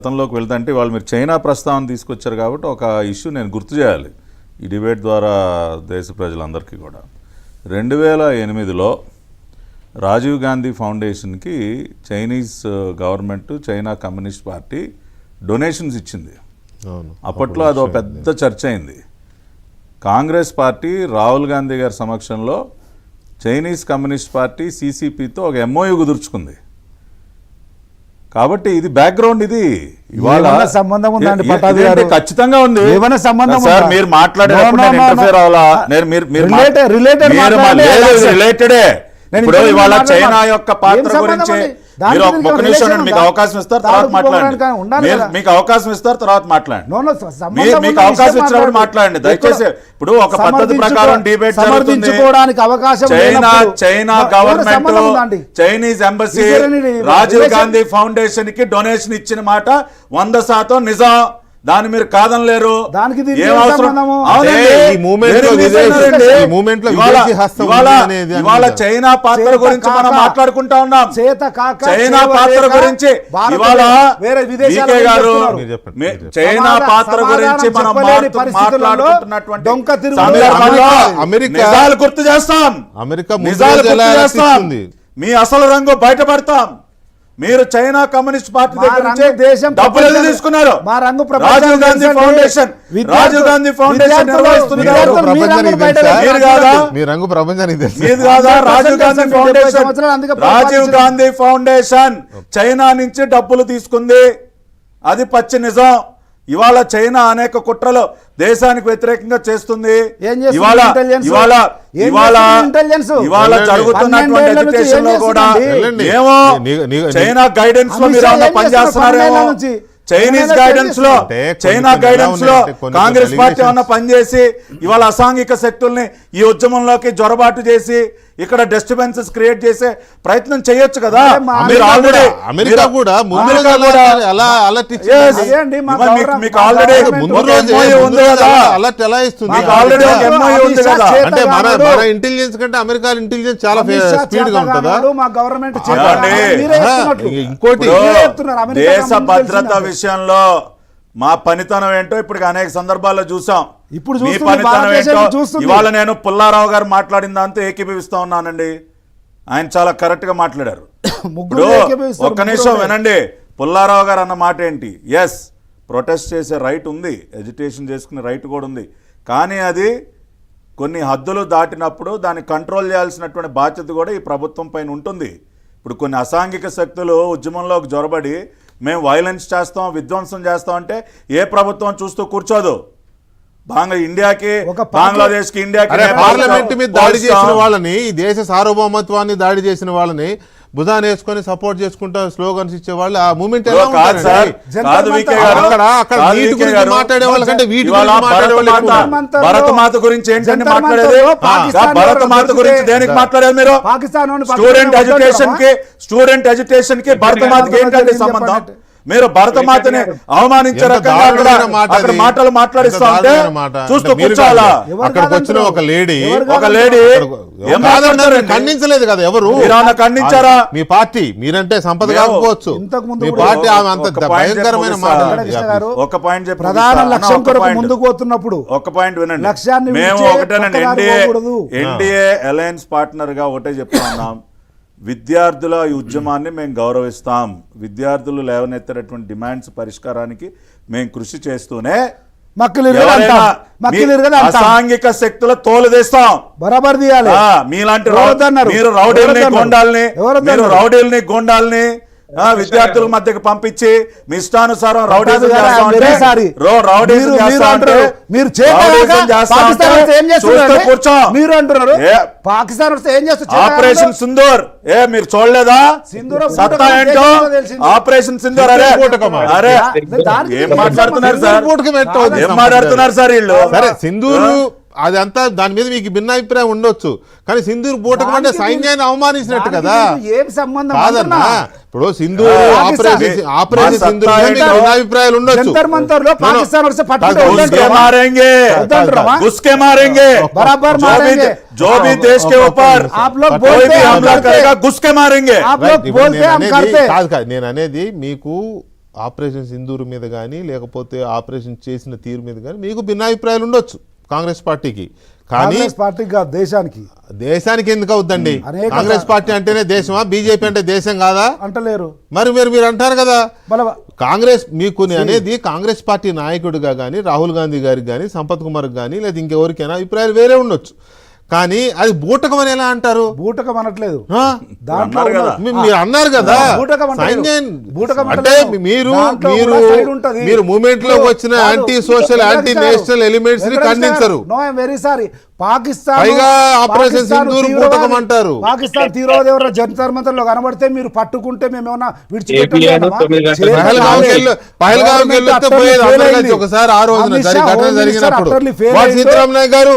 గతంలోకి వెళ్తుంటే వాళ్ళు మీరు చైనా ప్రస్తావన తీసుకొచ్చారు కాబట్టి ఒక ఇష్యూ నేను గుర్తు చేయాలి ఈ డిబేట్ ద్వారా దేశ ప్రజలందరికీ కూడా 2008లో రాజీవ్ గాంధీ ఫౌండేషన్కి Chinese government China communist party donations ఇచ్చింది. అప్పట్లో అదో పెద్ద చర్చ అయింది. కాంగ్రెస్ పార్టీ రాహుల్ గాంధీ గారి సమక్షంలో చైనీస్ కమ్యూనిస్ట్ పార్టీ సిసిపితో ఒక ఎంఓయూ కుదుర్చుకుంది. కాబట్టి ఇది బ్యాక్గ్రౌండ్. ఇది ఇవాళ సంబంధం ఉందండి ఖచ్చితంగా ఉంది. ఏమైనా సంబంధం సార్ మీరు మాట్లాడేటప్పుడు ఇంటర్ఫియర్ అవ్వాలా? రిలేటెడే. ఇప్పుడు ఇవాళ చైనా యొక్క పాత్ర గురించి మీరు ఒక నిమిషం మీకు అవకాశం ఇస్తారు, తర్వాత మాట్లాడండి. మీకు అవకాశం ఇస్తారు, తర్వాత మాట్లాడండి. మీకు అవకాశం ఇచ్చినప్పుడు మాట్లాడండి దయచేసి. ఇప్పుడు ఒక పద్ధతి ప్రకారం డిబేట్ జరుగుతుంది. China government Chinese embassy Rajiv Gandhi foundation కి డొనేషన్ ఇచ్చిన మాట 100% నిజం. దాన్ని మీరు కాదనలేరు. ఇవాళ చైనా పాత్ర గురించి మనం మాట్లాడుకుంటా ఉన్నాం. చైనా పాత్ర గురించి ఇవాళ గారు చైనా పాత్ర గురించి మనం మాట్లాడుకుంటున్నటువంటి నిజాలు గుర్తు చేస్తాం. నిజాలు గుర్తు చేస్తాం. మీ అసలు రంగు బయటపడతాం. మీరు చైనా కమ్యూనిస్ట్ పార్టీ దగ్గర నుంచి డబ్బులు ఎందుకు తీసుకున్నారు? రాజీవ్ గాంధీ ఫౌండేషన్ నిర్వహిస్తున్నారు. రాజీవ్ గాంధీ ఫౌండేషన్ చైనా నుంచి డబ్బులు తీసుకుంది. అది పచ్చి నిజం. ఇవాళ చైనా అనేక కుట్రలు దేశానికి వ్యతిరేకంగా చేస్తుంది. ఇవాళ జరుగుతున్నటువంటి ఎడ్యుకేషన్ లో కూడా ఏమో చైనా గైడెన్స్ లో మీరు పనిచేస్తున్నారేమో. చైనీస్ గైడెన్స్ లో చైనా గైడెన్స్ లో కాంగ్రెస్ పార్టీ ఏమన్నా పనిచేసి ఇవాళ అసాంఘిక శక్తుల్ని ఈ ఉద్యమంలోకి జొరబాటు చేసి ఇక్కడ డిస్టర్బెన్సెస్ క్రియేట్ చేసే ప్రయత్నం చేయొచ్చు కదా. మీరు ఆల్రెడీ అమెరికా కూడా మీకు ఆల్రెడీ అలర్ట్ ఎలా ఇస్తుంది? అంటే మన ఇంటెలిజెన్స్ కంటే అమెరికా ఇంటెలిజెన్స్ చాలా స్పీడ్ గా ఉంటుందా? ఇంకోటి దేశ భద్రత విషయంలో మా పనితనం ఏంటో ఇప్పుడు అనేక సందర్భాల్లో చూసాం. ఇప్పుడు మీ పనితనం ఏంటో ఇవాళ నేను పుల్లారావు గారు మాట్లాడిన దాంతో ఏకీభవిస్తా ఉన్నానండి. ఆయన చాలా కరెక్ట్ గా మాట్లాడారు. ఇప్పుడు ఒక్క నిమిషం వినండి. పుల్లారావు గారు అన్న మాట ఏంటి? ఎస్, ప్రొటెస్ట్ చేసే రైట్ ఉంది, ఎజిటేషన్ చేసుకునే రైట్ కూడా ఉంది. కానీ అది కొన్ని హద్దులు దాటినప్పుడు దాన్ని కంట్రోల్ చేయాల్సినటువంటి బాధ్యత కూడా ఈ ప్రభుత్వం పైన ఉంటుంది. ఇప్పుడు కొన్ని అసాంఘిక శక్తులు ఉద్యమంలోకి జొరబడి మేము వైలెన్స్ చేస్తాం, విధ్వంసం చేస్తాం అంటే ఏ ప్రభుత్వం చూస్తూ కూర్చోదు. ఇండియాకి బంగ్లాదేశ్ కి ఇండియాకి పార్లమెంట్ మీద దాడి చేసిన వాళ్ళని, ఈ దేశ సార్వభౌమత్వాన్ని దాడి చేసిన వాళ్ళని భుజాన్ని వేసుకొని సపోర్ట్ చేసుకుంటా స్లోగన్స్ ఇచ్చే వాళ్ళు ఆ మూమెంట్ మాట్లాడే వాళ్ళకంటే భరతమాత గురించి ఏంటంటే మాట్లాడేది? భరతమాత గురించి దేనికి మాట్లాడారు మీరు? స్టూడెంట్ ఎడ్యుకేషన్ కి భరతమాతకి ఏంటంటే సంబంధం? మీరు భరతమాతని అవమానించే రకంగా అక్కడ మాటలు మాట్లాడిస్తా ఉంటే చూస్తూ కూర్చోవాలా? అక్కడికి వచ్చిన ఒక లేడీ ఖండించలేదు కదా ఎవరు? ఖండించారా? మీ పార్టీ మీరంటే సంపద కాకపోవచ్చు, మీ పార్టీ అంత భయంకరమైన మాట. ఒక పాయింట్ చెప్పి ప్రధాన లక్ష్యం కొరకు ముందుకు పోతున్నప్పుడు ఒక పాయింట్ వినండి. మేము ఒకటేనండి, ఎన్డీఏ అలయన్స్ పార్ట్నర్ గా ఒకటే చెప్తా ఉన్నాం. విద్యార్థుల ఈ ఉద్యమాన్ని మేము గౌరవిస్తాం. విద్యార్థులు లేవనెత్తేటటువంటి డిమాండ్స్ పరిష్కారానికి మేము కృషి చేస్తూనే అసాంఘిక శక్తుల తోలుదేస్తాం. బరాబర్ తీయాలి. మీలాంటి మీరు రౌడీల్ని గోండాల్ని విద్యార్థుల మధ్యకి పంపించి మీ ఇష్టానుసారం ఆపరేషన్ సింధూర్ మీరు చూడలేదా? సత్తా ఏంటో ఆపరేషన్ సింధూర్. అరే ఏం మాట్లాడుతున్నారు సార్? ఏం మాట్లాడుతున్నారు సార్ వీళ్ళు? సరే సింధూరు అదంతా దాని మీద మీకు భిన్నాభిప్రాయం ఉండొచ్చు, కానీ సింధూర్ బూటకం అంటే సైన్యాన్ని అవమానించినట్టు కదా. ఏం సంబంధం? కాదన్నా, ఇప్పుడు సింధూర్ ఆపరేషన్ సింధూర్ భిన్నాభిప్రాయాలు ఉండొచ్చు. जो भी देश के ऊपर कोई भी हमला करेगा घुस के मारेंगे. నేను అనేది మీకు ఆపరేషన్ సింధూర్ మీద కానీ లేకపోతే ఆపరేషన్ చేసిన తీరు మీద కానీ మీకు భిన్నాభిప్రాయాలు ఉండొచ్చు కాంగ్రెస్ పార్టీకి, కానీ కాంగ్రెస్ పార్టీకి కాదు, దేశానికి. దేశానికి ఎందుకు అవుద్దండి? అనేక కాంగ్రెస్ పార్టీ అంటేనే దేశమా? బీజేపీ అంటే దేశం కాదా? అంటలేరు. మరి మీరు అంటారు కదా బల కాంగ్రెస్ మీకు అనేది కాంగ్రెస్ పార్టీ నాయకుడిగా కానీ రాహుల్ గాంధీ గారికి కానీ సంపత్ కుమార్కి కానీ లేదా ఇంకెవరికైనా అభిప్రాయాలు వేరే ఉండొచ్చు, కానీ అది బూటకం అని ఎలా అంటారు? బూటకం అనట్లేదు. ఆ? దాంట్లో అన్నారు కదా. మీరు అన్నారు కదా బూటకం అంటలేరు. సైన్యం బూటకం అంటే అంటలేరు. మీరు దాంట్లో మీరు కూడా side ఉంటది. మీరు మూవ్మెంట్ లోకి వచ్చిన కాదు. Anti social anti national elements ని ఖండించరు. No I'm very sorry. Pakistan పైగా ఆపరేషన్ సింధూర్ బూటకం అంటారు. పాకిస్తాన్ తీవ్రవాద ఎవరో జంతర్ మంతర్లో కనబడితే మీరు పట్టుకుంటే మేము ఏమన్నా పహల్గాంకి వెళ్తే పోయేది అందరూ కలిసి ఒకసారి ఆ రోజున ఘటన జరిగినప్పుడు. వాడు సీతారామయ్య గారు